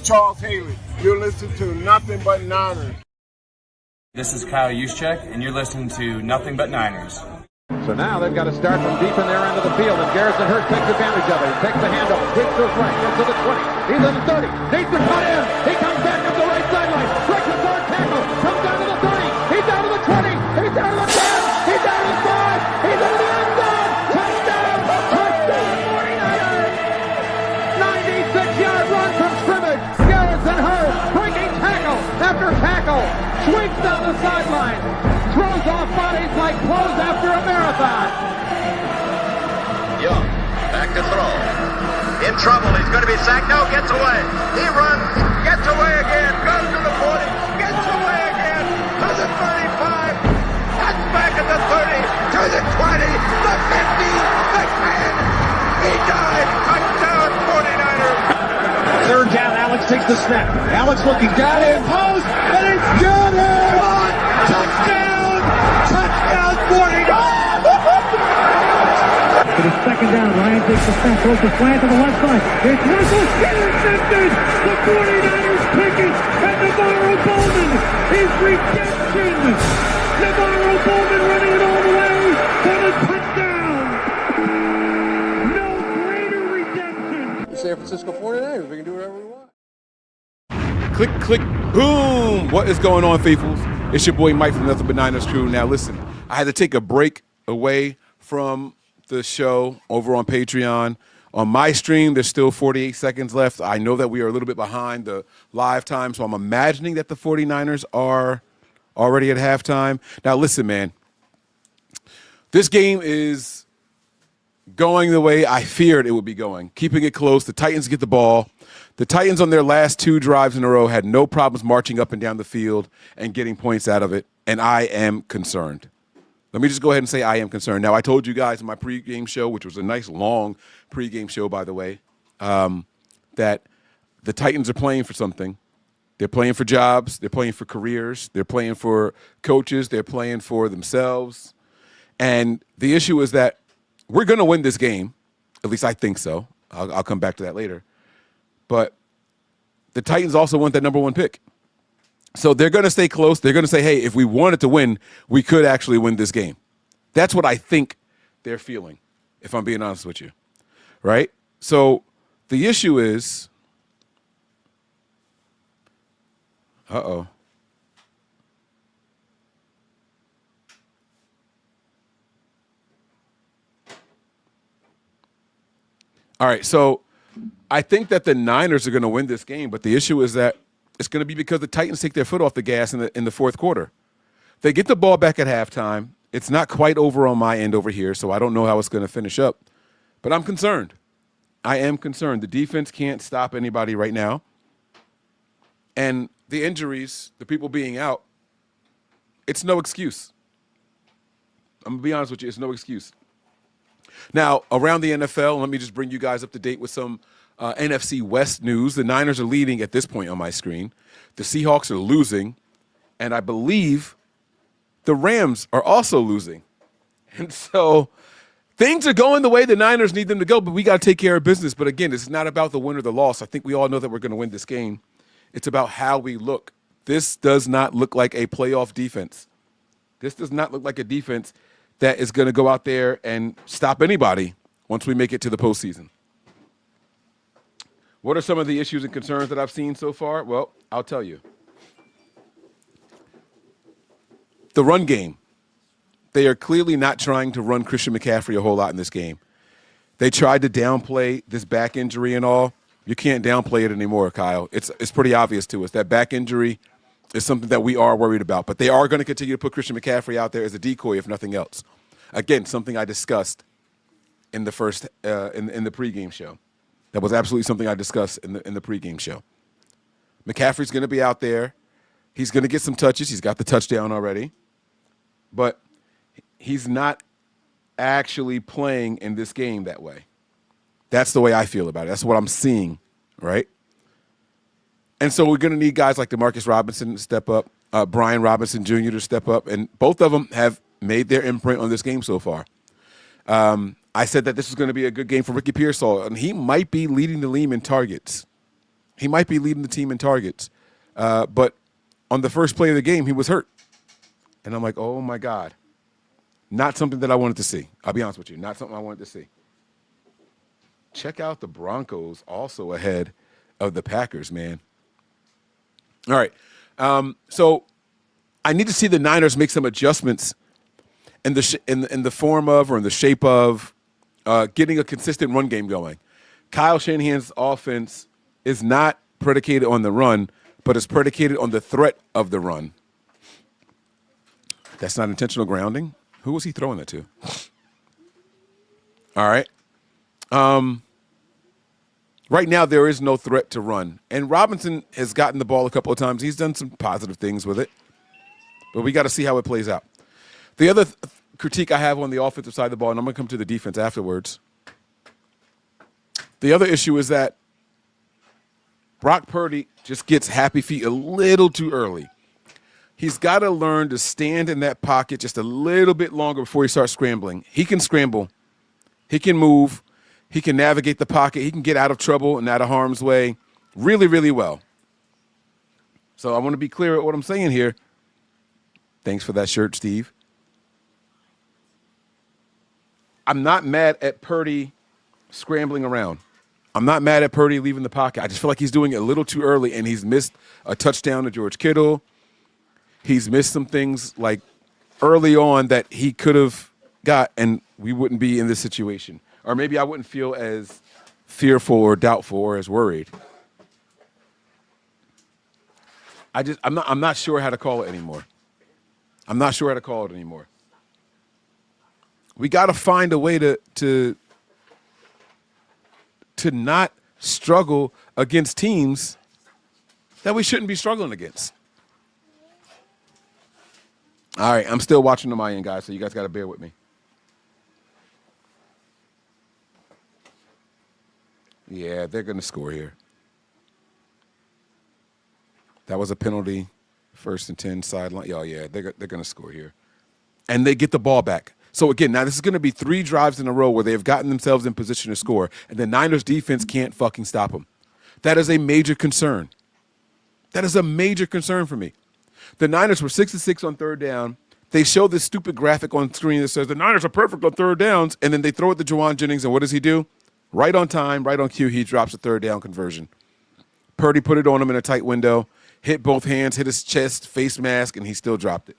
Charles Haley. You're listening to Nothing But Niners. This is Kyle Juszczyk, and you're listening to Nothing But Niners. So now they've got to start from deep in their end of the field, and Garrison Hurst takes advantage of it. He takes the handoff, hits to his right, gets to the 20. He's in the 30. Needs to cut in. He comes back up the right sideline. Breaks the third tackle. Comes down to the 30. He's down to the 20. He's down to the 10. He's down to the 5. He's into the end zone. Touchdown! Touchdown! 49ers! 96-yard run from scrimmage. Garrison Hurst breaking tackle after tackle. Sweeps down the sideline. Throws off bodies like clothes after a marathon. Young, back to throw. In trouble, he's going to be sacked. No, gets away. He runs, gets away again, goes to the 40, gets away again, to the 35, cuts back at the 30, to the 20, the 50, the 10. He died. Touchdown, 49ers. Third down, Alex takes the snap. Alex looking, got it, post, and it's good. Touchdown! Touchdown, 49ers! It is second down. Ryan takes the snap, throws the slant to the left side. It's Russell intercepted. The 49ers pick it, and Navarro Bowman is redemption. Navarro Bowman running it all the way for the touchdown. No greater redemption. The San Francisco 49ers, we can do whatever we want. Click, click, boom. What is going on, faithfuls? It's your boy Mike from Nothing But Niners crew. Now listen, I had to take a break away from the show over on Patreon. On my stream, there's still 48 seconds left. I know that we are a little bit behind the live time, so I'm imagining that the 49ers are already at halftime. Now listen, man, this game is going the way I feared it would be going, keeping it close. The Titans get the ball. The Titans on their last 2 drives in a row had no problems marching up and down the field and getting points out of it, and I am concerned. Let me just go ahead and say I am concerned. Now, I told you guys in my pregame show, which was a nice long pregame show, by the way, that the Titans are playing for something. They're playing for jobs. They're playing for careers. They're playing for coaches. They're playing for themselves. And the issue is that we're going to win this game. At least I think so. I'll come back to that later. But the Titans also want that number 1 pick. So they're going to stay close. They're going to say, hey, if we wanted to win, we could actually win this game. That's what I think they're feeling, if I'm being honest with you. Right? So the issue is, uh-oh. All right, so I think that the Niners are going to win this game, but the issue is that it's going to be because the Titans take their foot off the gas in the fourth quarter. They get the ball back at halftime. It's not quite over on my end over here, so I don't know how it's going to finish up. But I'm concerned. I am concerned. The defense can't stop anybody right now. And the injuries, the people being out, it's no excuse. I'm going to be honest with you, it's no excuse. Now, around the NFL, let me just bring you guys up to date with some NFC West news. The Niners are leading at this point on my screen. The Seahawks are losing, and I believe the Rams are also losing. And so things are going the way the Niners need them to go, but we got to take care of business. But again, it's not about the win or the loss. I think we all know that we're going to win this game. It's about how we look. This does not look like a playoff defense. This does not look like a defense that is going to go out there and stop anybody once we make it to the postseason. What are some of the issues and concerns that I've seen so far? Well, I'll tell you. The run game. They are clearly not trying to run Christian McCaffrey a whole lot in this game. They tried to downplay this back injury and all. You can't downplay it anymore, Kyle. It's pretty obvious to us. That back injury is something that we are worried about. But they are going to continue to put Christian McCaffrey out there as a decoy, if nothing else. Again, something I discussed in the first in the pregame show. That was absolutely something I discussed in the pregame show. McCaffrey's going to be out there. He's going to get some touches. He's got the touchdown already. But he's not actually playing in this game that way. That's the way I feel about it. That's what I'm seeing, right? And so we're going to need guys like DeMarcus Robinson to step up, Brian Robinson Jr. to step up, and both of them have made their imprint on this game so far. I said that this was going to be a good game for Ricky Pearsall, and he might be leading the league in targets. He might be leading the team in targets. But on the first play of the game, he was hurt. And I'm like, oh, my God. Not something that I wanted to see. I'll be honest with you. Not something I wanted to see. Check out the Broncos also ahead of the Packers, man. All right. So I need to see the Niners make some adjustments in the form of or in the shape of getting a consistent run game going. Kyle Shanahan's offense is not predicated on the run, but is predicated on the threat of the run. That's not intentional grounding. Who was he throwing that to? All right. Right now, there is no threat to run. And Robinson has gotten the ball a couple of times. He's done some positive things with it. But we got to see how it plays out. The other critique I have on the offensive side of the ball, and I'm going to come to the defense afterwards. The other issue is that Brock Purdy just gets happy feet a little too early. He's got to learn to stand in that pocket just a little bit longer before he starts scrambling. He can scramble. He can move. He can navigate the pocket. He can get out of trouble and out of harm's way really, really well. So I want to be clear at what I'm saying here. Thanks for that shirt, Steve. I'm not mad at Purdy scrambling around. I'm not mad at Purdy leaving the pocket. I just feel like he's doing it a little too early, and he's missed a touchdown to George Kittle. He's missed some things like early on that he could have got, and we wouldn't be in this situation. Or maybe I wouldn't feel as fearful or doubtful or as worried. I'm not sure how to call it anymore. I'm not sure how to call it anymore. We got to find a way to not struggle against teams that we shouldn't be struggling against. All right, I'm still watching on my end, guys, so you guys got to bear with me. Yeah, they're going to score here. That was a penalty, 1st and 10 sideline. Oh, yeah, they're going to score here. And they get the ball back. So, again, now this is going to be 3 drives in a row where they have gotten themselves in position to score, and the Niners defense can't fucking stop them. That is a major concern. That is a major concern for me. The Niners were 6-6 on 3rd down. They show this stupid graphic on screen that says the Niners are perfect on 3rd downs, and then they throw it to Juwan Jennings, and what does he do? Right on time, right on cue, he drops a 3rd down conversion. Purdy put it on him in a tight window, hit both hands, hit his chest, face mask, and he still dropped it.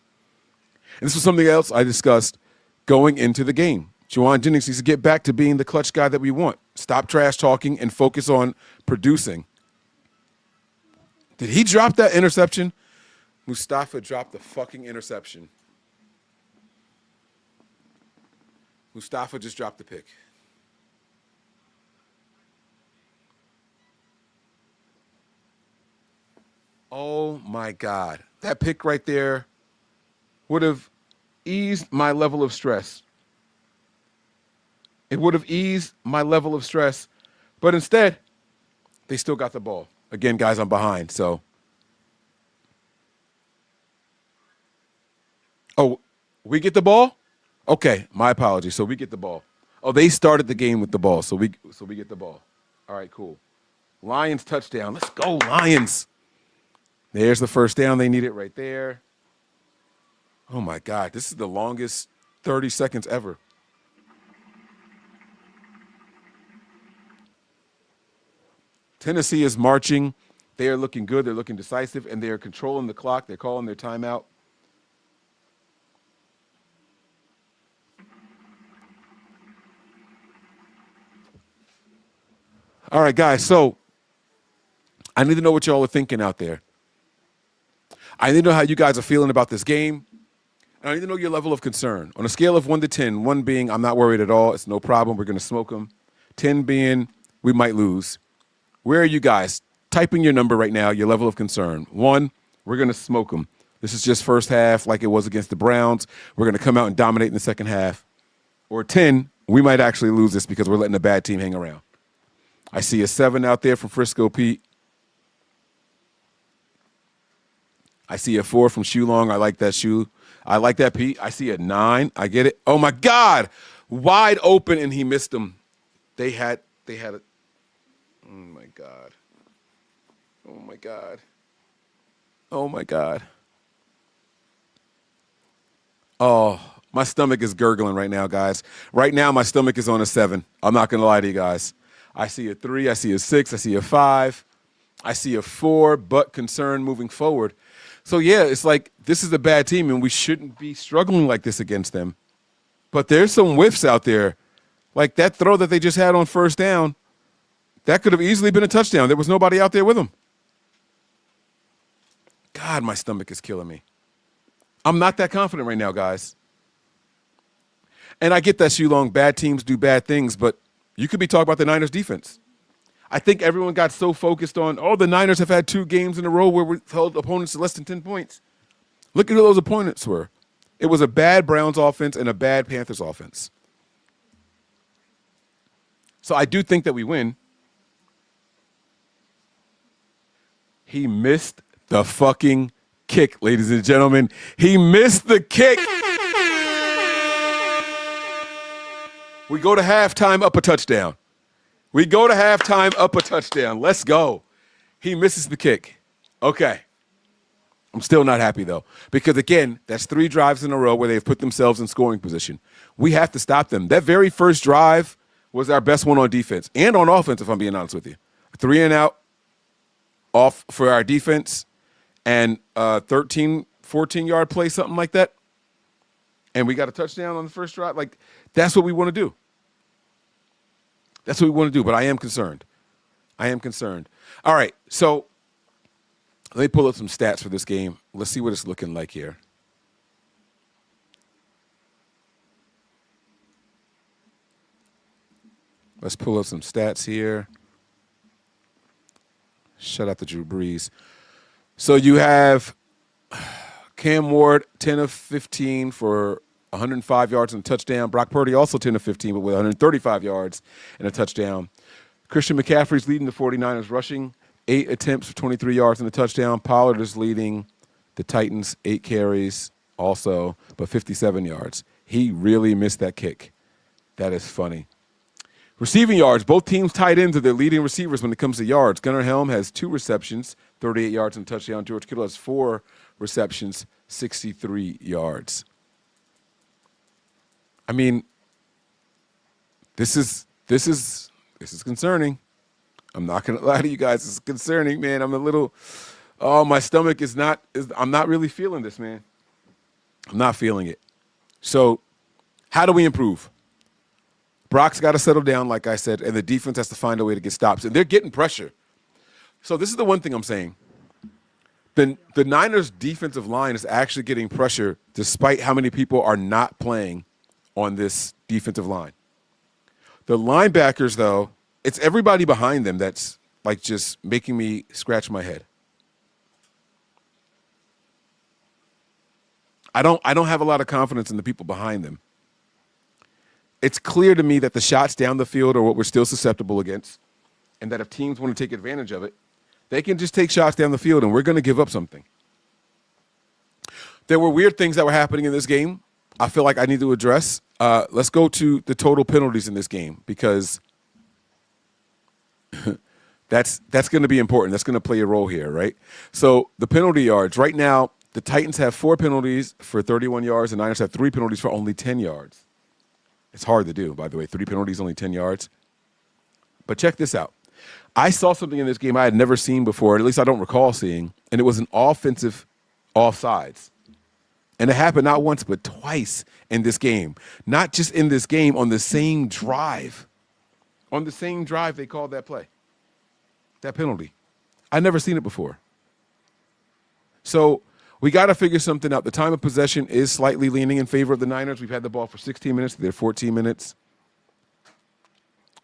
And this was something else I discussed going into the game. Juwan Jennings needs to get back to being the clutch guy that we want. Stop trash talking and focus on producing. Did he drop that interception? Mustafa dropped the fucking interception. Mustafa just dropped the pick. Oh, my God. That pick right there would have eased my level of stress. It would have eased my level of stress. But instead, they still got the ball. Again, guys, I'm behind, so. Oh, we get the ball? Okay, my apologies. So we get the ball. Oh, they started the game with the ball, so we get the ball. All right, cool. Lions touchdown. Let's go, Lions. There's the 1st down. They need it right there. Oh, my God. This is the longest 30 seconds ever. Tennessee is marching. They are looking good. They're looking decisive, and they are controlling the clock. They're calling their timeout. All right, guys, so I need to know what y'all are thinking out there. I need to know how you guys are feeling about this game. And I need to know your level of concern. On a scale of 1 to 10, 1 being I'm not worried at all, it's no problem, we're going to smoke them. 10 being we might lose. Where are you guys? Typing your number right now, your level of concern. 1, we're going to smoke them. This is just first half like it was against the Browns. We're going to come out and dominate in the second half. Or 10, we might actually lose this because we're letting a bad team hang around. I see a 7 out there from Frisco Pete. I see a 4 from Shoe Long. I like that shoe. I like that, Pete. I see a 9. I get it. Oh, my God. Wide open, and he missed them. They had a – oh, my God. Oh, my God. Oh, my God. Oh, my stomach is gurgling right now, guys. Right now, my stomach is on a 7. I'm not going to lie to you guys. I see a 3, I see a 6, I see a 5, I see a 4, but concerned moving forward. So, yeah, it's like this is a bad team, and we shouldn't be struggling like this against them. But there's some whiffs out there. Like that throw that they just had on first down, that could have easily been a touchdown. There was nobody out there with them. God, my stomach is killing me. I'm not that confident right now, guys. And I get that, Shulong, bad teams do bad things, but you could be talking about the Niners defense. I think everyone got so focused on, the Niners have had 2 games in a row where we held opponents to less than 10 points. Look at who those opponents were. It was a bad Browns offense and a bad Panthers offense. So I do think that we win. He missed the fucking kick, ladies and gentlemen. He missed the kick. We go to halftime, up a touchdown. We go to halftime, up a touchdown. Let's go. He misses the kick. Okay. I'm still not happy, though, because, again, that's 3 drives in a row where they've put themselves in scoring position. We have to stop them. That very first drive was our best one on defense and on offense, if I'm being honest with you. 3 and out off for our defense and 13, 14-yard play, something like that. And we got a touchdown on the first drive. Like, that's what we want to do. That's what we want to do, but I am concerned. All right, so let me pull up some stats for this game. Let's see what it's looking like here. Let's pull up some stats here. Shout out to Drew Brees. So you have Cam Ward, 10 of 15 for 105 yards and a touchdown. Brock Purdy also 10 of 15, but with 135 yards and a touchdown. Christian McCaffrey's leading the 49ers rushing, 8 attempts for 23 yards and a touchdown. Pollard is leading the Titans, 8 carries also, but 57 yards. He really missed that kick. That is funny. Receiving yards, both teams tied into their leading receivers when it comes to yards. Gunnar Helm has 2 receptions, 38 yards and a touchdown. George Kittle has 4 receptions, 63 yards. I mean, this is concerning. I'm not going to lie to you guys. It's concerning, man. My stomach I'm not really feeling this, man. I'm not feeling it. So how do we improve? Brock's got to settle down, like I said, and the defense has to find a way to get stops. And they're getting pressure. So this is the one thing I'm saying. The Niners' defensive line is actually getting pressure despite how many people are not playing on this defensive line. The linebackers, though, it's everybody behind them that's like just making me scratch my head. I don't have a lot of confidence in the people behind them. It's clear to me that the shots down the field are what we're still susceptible against, and that if teams want to take advantage of it, they can just take shots down the field, and we're going to give up something. There were weird things that were happening in this game I feel like I need to address. Let's go to the total penalties in this game, because that's going to be important. That's going to play a role here, right? So the penalty yards. Right now, the Titans have 4 penalties for 31 yards, and the Niners have 3 penalties for only 10 yards. It's hard to do, by the way. 3 penalties, only 10 yards. But check this out. I saw something in this game I had never seen before, at least I don't recall seeing, and it was an offensive offsides. And it happened not once but twice in this game. Not just in this game, on the same drive. On the same drive, they called that play, that penalty. I'd never seen it before. So we got to figure something out. The time of possession is slightly leaning in favor of the Niners. We've had the ball for 16 minutes. They're 14 minutes.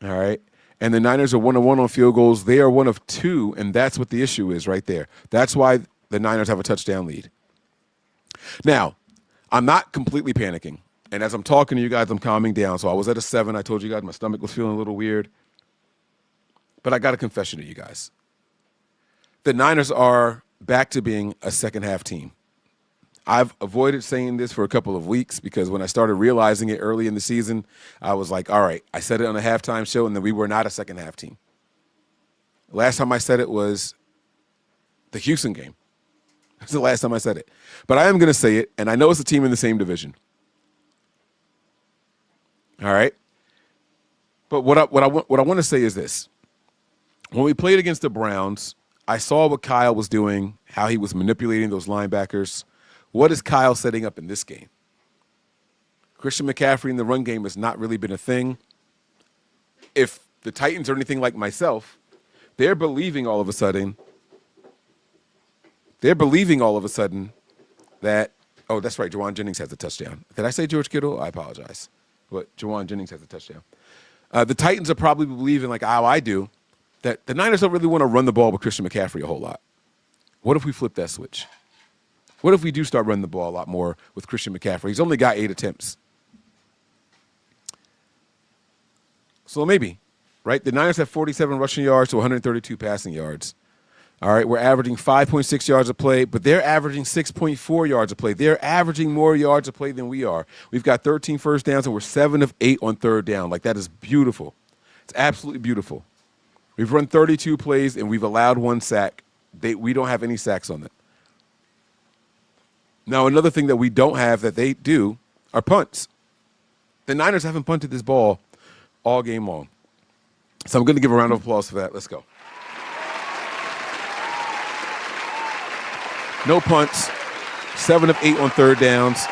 All right. And the Niners are 1-1 on field goals. They are 1 of 2, and that's what the issue is right there. That's why the Niners have a touchdown lead. Now, I'm not completely panicking. And as I'm talking to you guys, I'm calming down. So I was at a 7. I told you guys my stomach was feeling a little weird. But I got a confession to you guys. The Niners are back to being a second-half team. I've avoided saying this for a couple of weeks because when I started realizing it early in the season, I was like, all right, I said it on a halftime show, and then we were not a second-half team. Last time I said it was The Houston game. That's the last time I said it. But I am going to say it, and I know it's a team in the same division. All right? But what I want to say is this. When we played against the Browns, I saw what Kyle was doing, how he was manipulating those linebackers. What is Kyle setting up in this game? Christian McCaffrey in the run game has not really been a thing. If the Titans are anything like myself, they're believing all of a sudden that, oh, that's right, Jawan Jennings has a touchdown. Did I say George Kittle? I apologize. But Jawan Jennings has a touchdown. The Titans are probably believing, like how I do, that the Niners don't really want to run the ball with Christian McCaffrey a whole lot. What if we flip that switch? What if we do start running the ball a lot more with Christian McCaffrey? He's only got 8 attempts. So maybe, right? The Niners have 47 rushing yards to 132 passing yards. All right, we're averaging 5.6 yards a play, but they're averaging 6.4 yards a play. They're averaging more yards a play than we are. We've got 13 first downs, and we're 7 of 8 on third down. Like, that is beautiful. It's absolutely beautiful. We've run 32 plays, and we've allowed 1 sack. We don't have any sacks on it. Now, another thing that we don't have that they do are punts. The Niners haven't punted this ball all game long. So I'm going to give a round of applause for that. Let's go. No punts, 7 of 8 on third downs.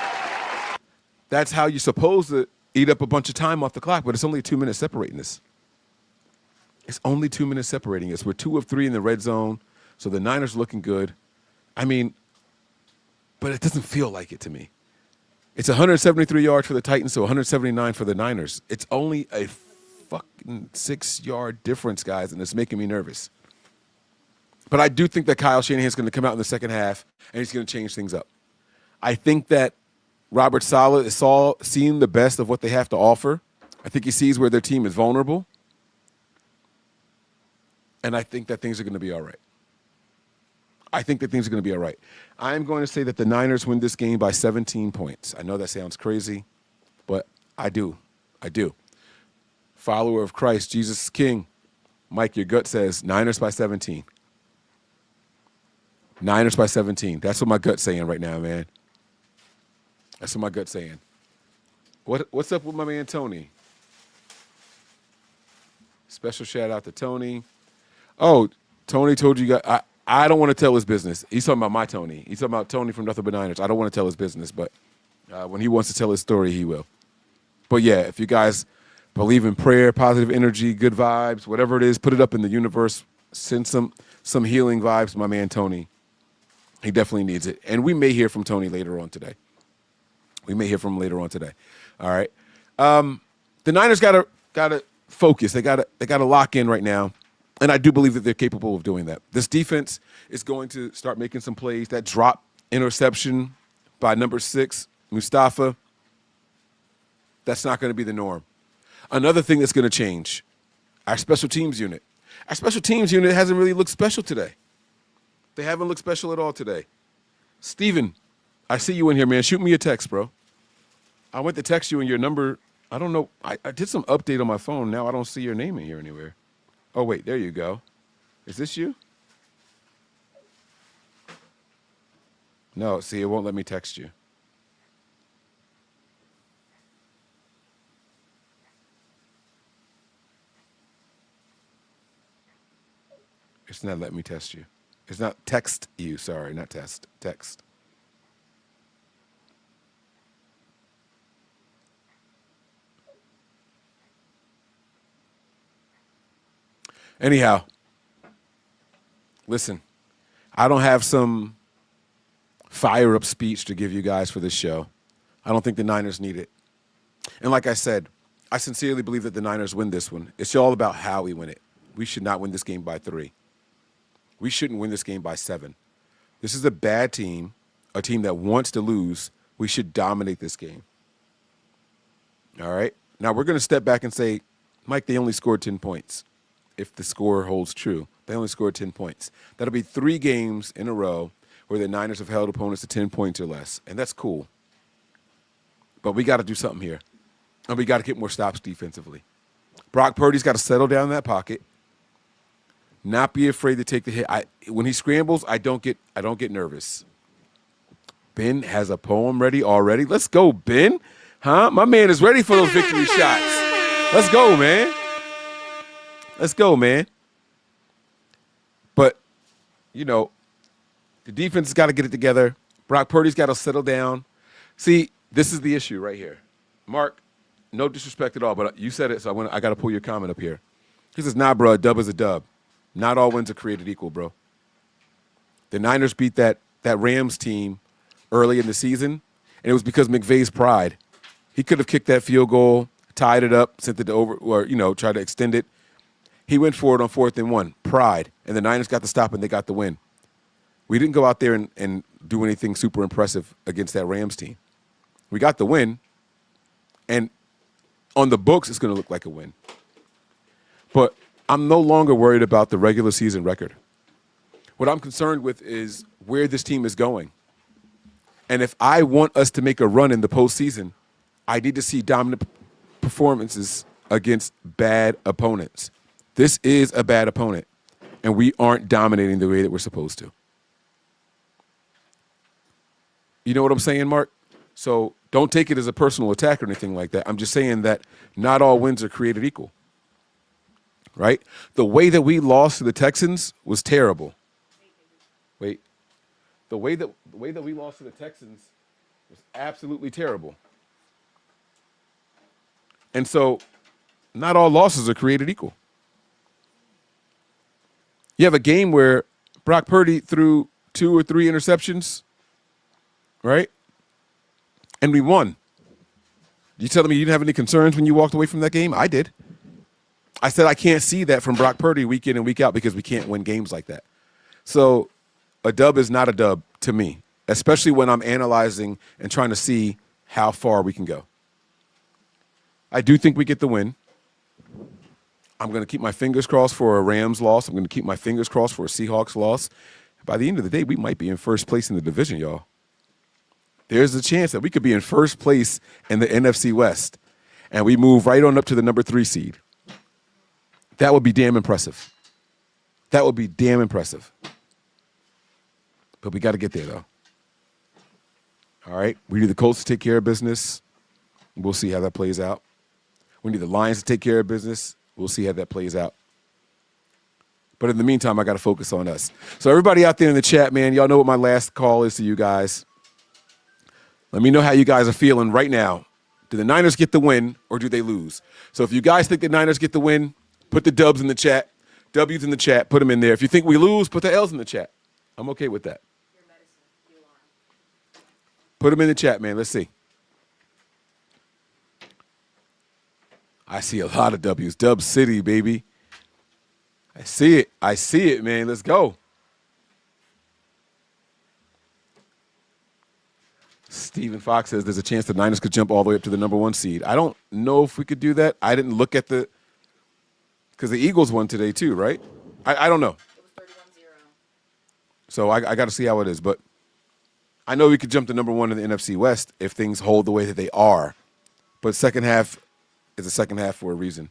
That's how you're supposed to eat up a bunch of time off the clock, but it's only 2 minutes separating us. It's only 2 minutes separating us. We're 2 of 3 in the red zone, so the Niners are looking good. I mean, but it doesn't feel like it to me. It's 173 yards for the Titans, so 179 for the Niners. It's only a fucking 6-yard difference, guys, and it's making me nervous. But I do think that Kyle Shanahan's going to come out in the second half, and he's going to change things up. I think that Robert Saleh is seeing the best of what they have to offer. I think he sees where their team is vulnerable. And I think that things are going to be all right. I think that things are going to be all right. I'm going to say that the Niners win this game by 17 points. I know that sounds crazy, but I do. I do. Follower of Christ, Jesus is King. Mike, your gut says Niners by 17. Niners by 17. That's what my gut's saying right now, man. That's what my gut's saying. What's up with my man Tony? Special shout out to Tony. Oh, Tony told you guys, I don't want to tell his business. He's talking about my Tony. He's talking about Tony from Nothing But Niners. I don't want to tell his business, but when he wants to tell his story, he will. But yeah, if you guys believe in prayer, positive energy, good vibes, whatever it is, put it up in the universe. Send some healing vibes to my man Tony. He definitely needs it. And we may hear from Tony later on today. We may hear from him later on today. All right. The Niners gotta focus. They gotta lock in right now. And I do believe that they're capable of doing that. This defense is going to start making some plays. That drop interception by number 6, Mustafa, that's not going to be the norm. Another thing that's going to change, our special teams unit. Our special teams unit hasn't really looked special today. They haven't looked special at all today. Steven, I see you in here, man. Shoot me a text, bro. I went to text you and your number, I don't know. I did some update on my phone. Now I don't see your name in here anywhere. Oh, wait, there you go. Is this you? No, see, it won't let me text you. It's not letting me test you. It's not text you, sorry, not test, text. Anyhow, listen, I don't have some fire-up speech to give you guys for this show. I don't think the Niners need it. And like I said, I sincerely believe that the Niners win this one. It's all about how we win it. We should not win this game by 3. We shouldn't win this game by 7. This is a bad team, a team that wants to lose. We should dominate this game. All right? Now, we're going to step back and say, Mike, they only scored 10 points. If the score holds true, they only scored 10 points. That'll be 3 games in a row where the Niners have held opponents to 10 points or less, and that's cool. But we got to do something here, and we got to get more stops defensively. Brock Purdy's got to settle down in that pocket. Not be afraid to take the hit. When he scrambles, I don't get nervous. Ben has a poem ready already. Let's go, Ben. Huh? My man is ready for those victory shots. Let's go, man. Let's go, man. But, the defense has got to get it together. Brock Purdy's got to settle down. See, this is the issue right here. Mark, no disrespect at all, but you said it, so I got to pull your comment up here. He says, nah, bro, a dub is a dub. Not all wins are created equal, bro. The Niners beat that Rams team early in the season, and it was because McVay's pride. He could have kicked that field goal, tied it up, sent it to over, or, tried to extend it. He went for it on 4th and 1. Pride. And the Niners got the stop and they got the win. We didn't go out there and do anything super impressive against that Rams team. We got the win, and on the books, it's going to look like a win. But I'm no longer worried about the regular season record. What I'm concerned with is where this team is going. And if I want us to make a run in the postseason, I need to see dominant performances against bad opponents. This is a bad opponent, and we aren't dominating the way that we're supposed to. You know what I'm saying, Mark? So don't take it as a personal attack or anything like that. I'm just saying that not all wins are created equal, right? The way that we lost to the Texans was terrible. Wait. The way that we lost to the Texans was absolutely terrible. And so not all losses are created equal. You have a game where Brock Purdy threw 2 or 3 interceptions, right? And we won. You telling me you didn't have any concerns when you walked away from that game? I did. I said I can't see that from Brock Purdy week in and week out because we can't win games like that. So a dub is not a dub to me, especially when I'm analyzing and trying to see how far we can go. I do think we get the win. I'm going to keep my fingers crossed for a Rams loss. I'm going to keep my fingers crossed for a Seahawks loss. By the end of the day, we might be in first place in the division, y'all. There's a chance that we could be in first place in the NFC West, and we move right on up to the number 3 seed. That would be damn impressive. That would be damn impressive. But we got to get there, though. All right? We need the Colts to take care of business. We'll see how that plays out. We need the Lions to take care of business. We'll see how that plays out. But in the meantime, I got to focus on us. So everybody out there in the chat, man, y'all know what my last call is to you guys. Let me know how you guys are feeling right now. Do the Niners get the win or do they lose? So if you guys think the Niners get the win, put the dubs in the chat. W's in the chat. Put them in there. If you think we lose, put the L's in the chat. I'm okay with that. Put them in the chat, man. Let's see. I see a lot of W's. Dub City, baby. I see it. I see it, man. Let's go. Stephen Fox says there's a chance the Niners could jump all the way up to the number 1 seed. I don't know if we could do that. I didn't look at because the Eagles won today too, right? I don't know. It was 31-0. So I got to see how it is. But I know we could jump to number 1 in the NFC West if things hold the way that they are. But second half is a second half for a reason.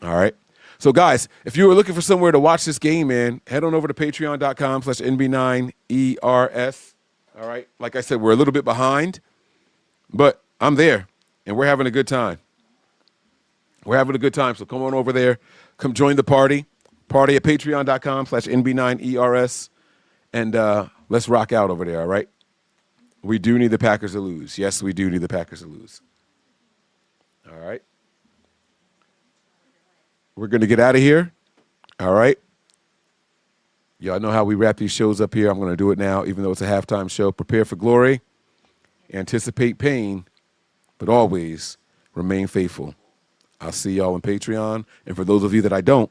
All right. So, guys, if you were looking for somewhere to watch this game, man, head on over to patreon.com/NB9ERS. All right. Like I said, we're a little bit behind, but I'm there, and we're having a good time. We're having a good time, so come on over there. Come join the party. Party at patreon.com/NB9ERS, and let's rock out over there, all right? We do need the Packers to lose. Yes, we do need the Packers to lose. All right. We're going to get out of here. All right. Y'all know how we wrap these shows up here. I'm going to do it now, even though it's a halftime show. Prepare for glory. Anticipate pain, but always remain faithful. I'll see y'all on Patreon. And for those of you that I don't,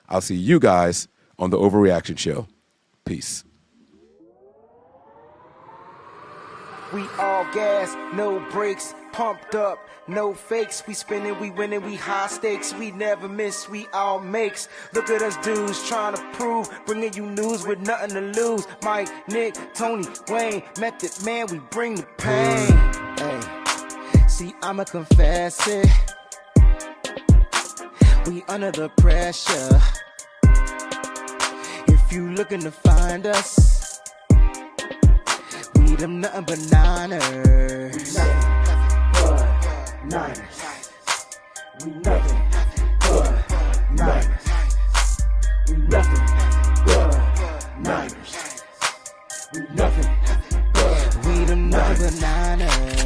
I'll see you guys on the Overreaction Show. Peace. We all gas, no brakes, pumped up, no fakes. We spinning, we winning, we high stakes. We never miss, we all makes. Look at us dudes trying to prove, bringing you news with nothing to lose. Mike, Nick, Tony, Wayne, Method Man, we bring the pain. Hey, see, I'ma confess it. We under the pressure. you looking to find us, we them nothing but Niners. Niners. We nothing but Niners. We nothing but Niners. We nothing but. We them nothing but Niners.